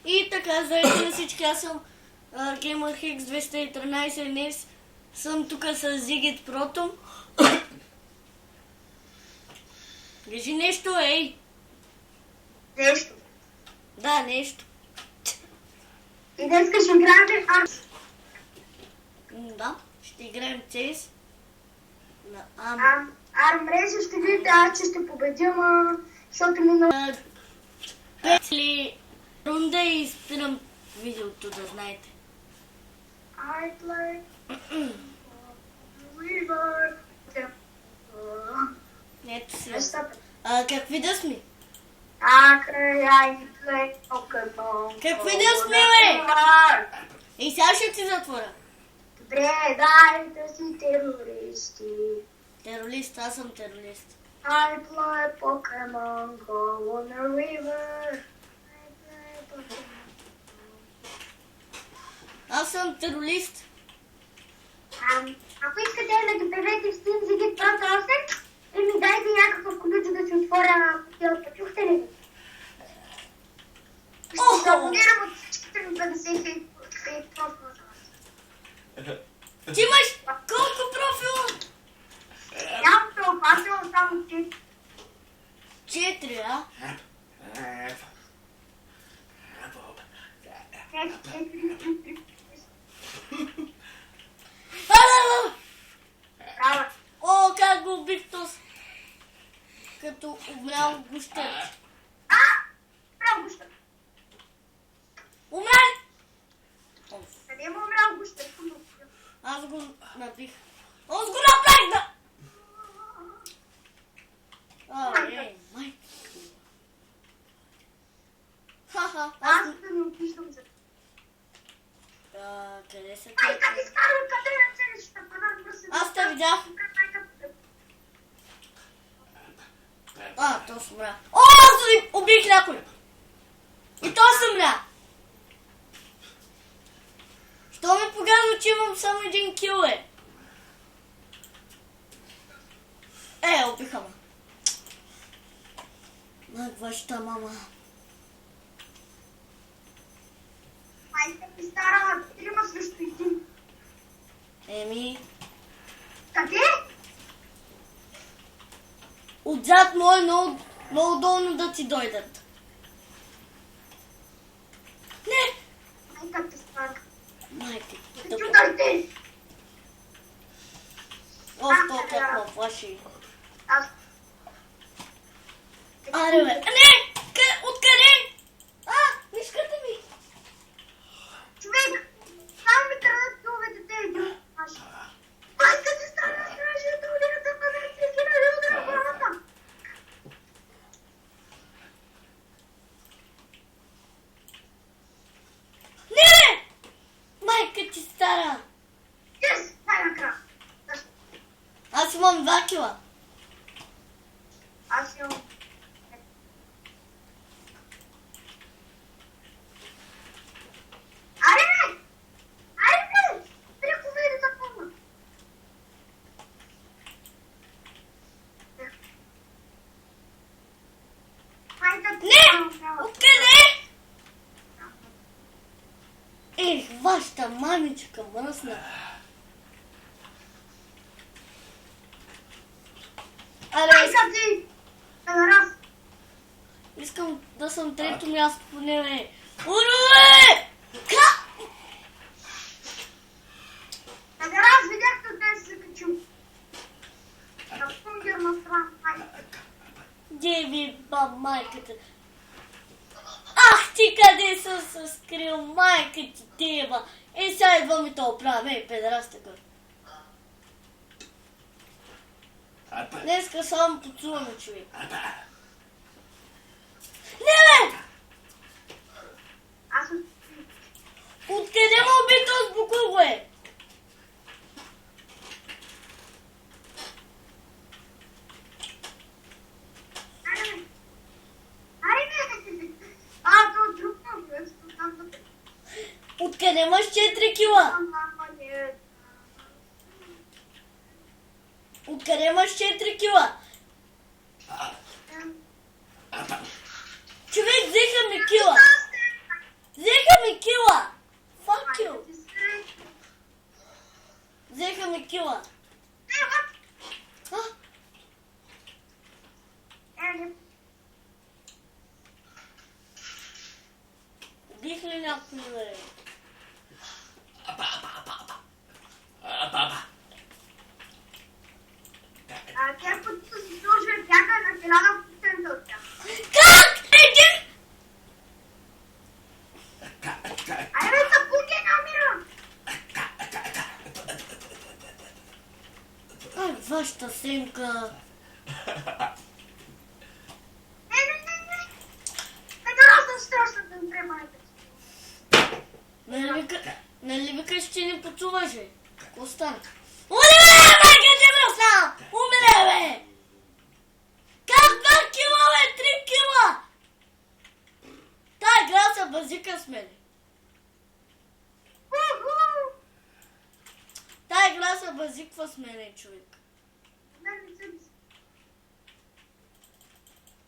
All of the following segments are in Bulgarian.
И така, здравейте на всички, аз съм GamerHex 213, днес съм тук с Зигит Протом. Кажи нещо, ей! Нещо. Да, нещо. И днес ще играем Армс. Да, ще играем CS. Армрейс ще видите, аз че ще победя, защото мина... Песли рунда и спирам видеото, да знаете. I play River. Ето си. Какви да сме? I play Pokemon. Какви да сме, бе? И сега ще ти затворя. Добре, дай да си терористи. Терорист, аз съм терорист. I play Pokemon Go on a river. I play Pokemon. Аз съм терорист. Ако искате да ги преведете в Steam Zigit Prot 8, и ми дайте някакъв ключ да си отворя кутията. Чухте ли? Ще се абонирам от всичките ми 50 профила. Ти имаш колко профила? Нямам профила, само 4. 4, а? 4. Браво. О, как го убих този? Като умрял гущер. Умрял гущер. Умрял! Къде има умрял гущер? Аз го набих. Аз го направих, да! Ей, майка. Ха-ха, Аз да не опишам за... къде са Майка ти скарва, къде не се неща? Аз те видях. То смря. О, аз убих някой. И то съм мря. Що ми показва, че имам само един кил, е? Убиха ме. На вашата мама. Майка ти стара, трима срещу един. Къде? Отзад мое много долно да ти дойдат. Не! Майка ти стара. Майка ти. Чудайте! То как ме плаши. Аз... Аре, бе. Не! Откъде? Мишката ми. Човек! Само ми крадат новете те един. Майка ти стара, трябваше да удара да бъде всеки да удара главата. Не! Майка ти стара. Yes! Най-накрая. Аз имам 2 кила. Аз имам... Аре, бе! Аре, бе! Трикове да запомна. Не! Откъде? Вашата мамичка мръсна. Майка ти! Раз. Искам да съм трето място по нея. Уруе! Раз видях, че те се качил. Разпунгер на страна, майка. Деви майката. Ах ти къде съм се скрил, майка ти дева. Сега идва ми то оправя, педерас така. Днеска само поцуваме, човек. Не, бе! Аз Откъде ме уби този букуго, е? то друг въпрос. Откъде имаш 4 кила? Откъде имаш 4 кила? Човек, взеха ми кила. Бих ли някой бе? Тя пътито си сложи бяга на 1000% от тях. Как? Един? Айде са пуки, не умирам! Ай, вашата семка. Не! Така съм страшна да умре майка си. Нали викаш, че не почуваш, бе? Какво стана? Умре, майка ти бросна! Умре, бе! Как 2 кила, бе? 3 кила! Тая игра са базика с мен. Тая игра се базиква с мене, човек.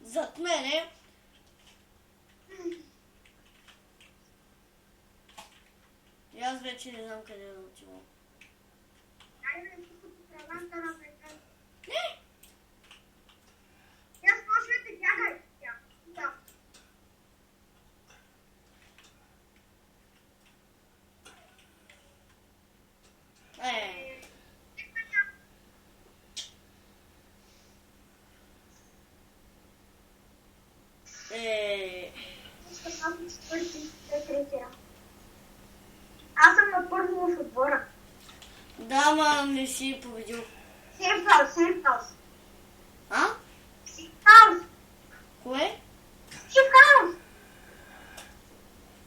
Зад мене. И аз вече не знам къде да отивам. Не! Я спрашивайте, бягай. Да. Аз съм на първо в отбора. Да, ма не си победил. Сейфхаус. А? Сейфхаус. Кое? Сейфхаус.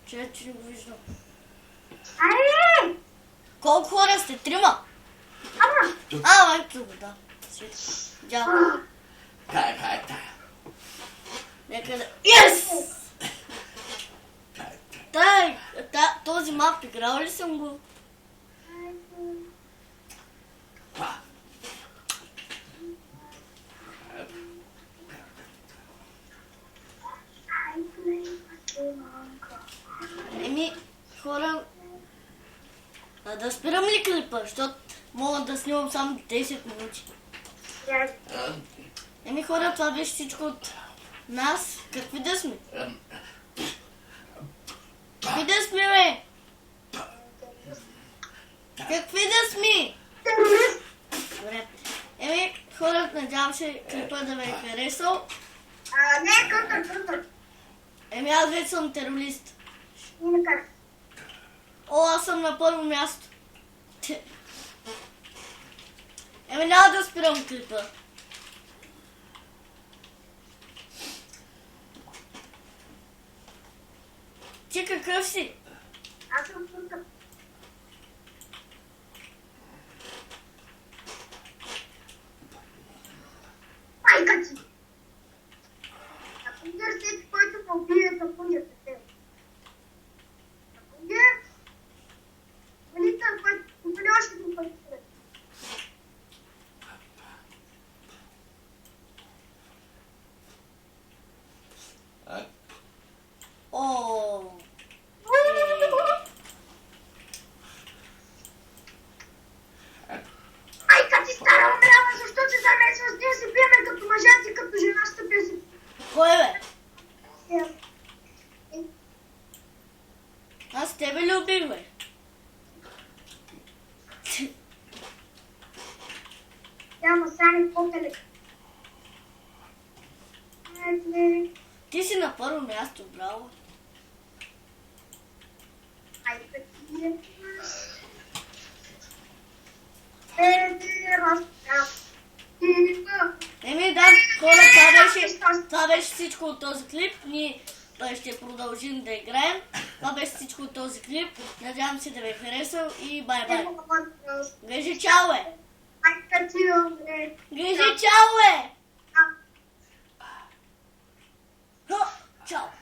Че не го виждам. Айде! Колко хора сте? 3? Ама! Ето го, да. Дял. Нека да... Yes! Този мап играл ли съм го? Еми, хора... Да спирам ли клипа, защото мога да снимам само 10 минути. Еми хора, това беше всичко от нас. Какви да сме? Какви да сме, бе? Какви да сме? Добре. Еми, хора, надявам се клипа да ви е харесал. Не, кънтър. Еми, аз вече съм терорист. Не кара. О, аз съм на първо място. Еми, няма да спирам клипа. Ти какъв си? Аз съм кънтър. Майка ти! Напундер всеки, който побие, напундер се тебе. Напундер? Велитър, който побили още един път се тебе. О. Майка ти стара умрява, защо се замесва с ние, се биеме като мъжа ти, като жена ще бе си. Кой бе? Е, Аз тебе ли убих, бе? Няма сами по-телек. Ти си на първо място, браво. Майка ти е. Еди, разправ. Еми да, хора, това беше всичко от този клип. Ние ще продължим да играем. Това беше всичко от този клип. Надявам се да ви е харесал и бай-бай. Грижи, чао, бе! Майка ти умре. Грижи, чао, бе! А. Чао!